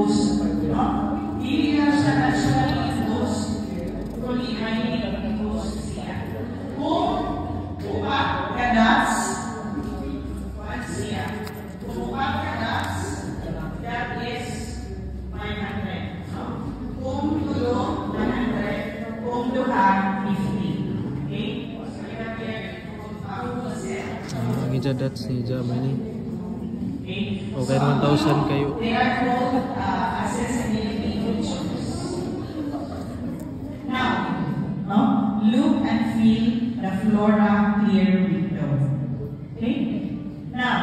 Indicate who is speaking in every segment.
Speaker 1: induce, no? Hindi lang siya naturally induce, kundi may induce siya. Kung upak ka nuts, siya. Kung upak ka nuts, that is 500. No? Kung tulo, 100. Kung duha, 50. Okay? So,
Speaker 2: Gijadat si Jama ni. Okay, 1,000 kayo.
Speaker 1: They are called accessibility features. Now, no? Look and feel the Flora clear window. Okay? Now,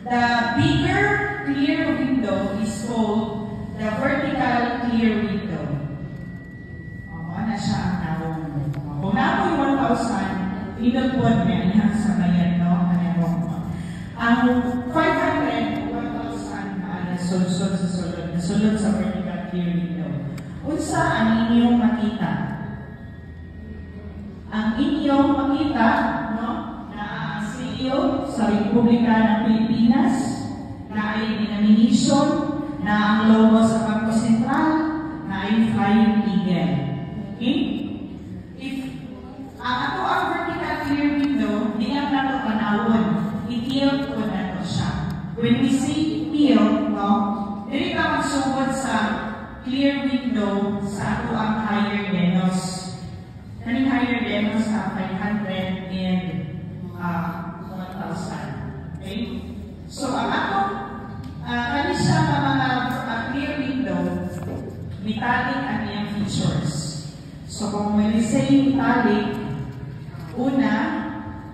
Speaker 1: the bigger clear window is called the vertical clear window. Ano siya ang tawag mo? Kung na po yung 1,000, inagpuan niya niya sa bayan, no? Ang 500 o 1,000 na sulod sa vertical clear window. Unsa ang inyong makita? Ang inyong makita, no? Na ang CEO sa Republika ng Pilipinas, na ay denomination, na ang logo sa Bangko Sentral, na ay Flying Eagle. Okay? If ato ang vertical clear window, di ang nato panawon, i-tilt ko na to siya. When we say tilt, no? Dili ka magsugod sa clear window sa ato ang higher denos. Kaning higher denos sa 500 and 1,000. Okay? So, ang ato, kani siya na mga clear window, metallic ang iyang features. So, kung when we say metallic, una,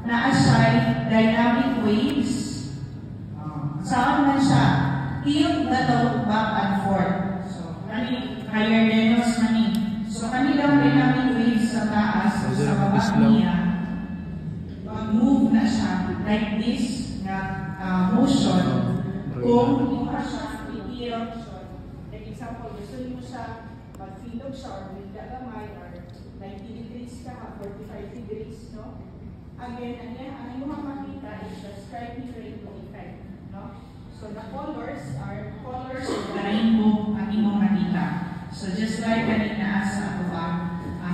Speaker 1: na-assign dynamic waves. Saan man siya? Tilt na to back and forth. So, kani higher denos na ni. So, kanilang dynamic waves sa taas, sa baba niya, mag-move na siya like this na motion. Kung hindi pa siya, i-tilt siya. Like example, gusto mo siya, mag-findog siya or magdagamay or 90 degrees ka, 45 degrees, no? Again, ang inyong makita is the striping rainbow effect, no? So the colors are colors of the rainbow ang inyong makita. So just like kanina sa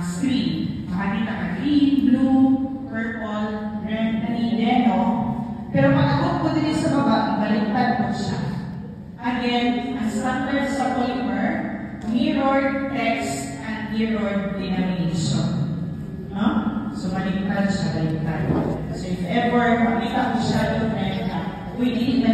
Speaker 1: screen, makakita ka green, blue, purple, red, nanideno. Pero pag abot po din sa baba, ibaliktad po siya. Again, ang standard sa polymer, mirrored text and mirrored denomination. No? So, baliktad siya, baliktad. So, if ever makita ko siya yung red, we didn't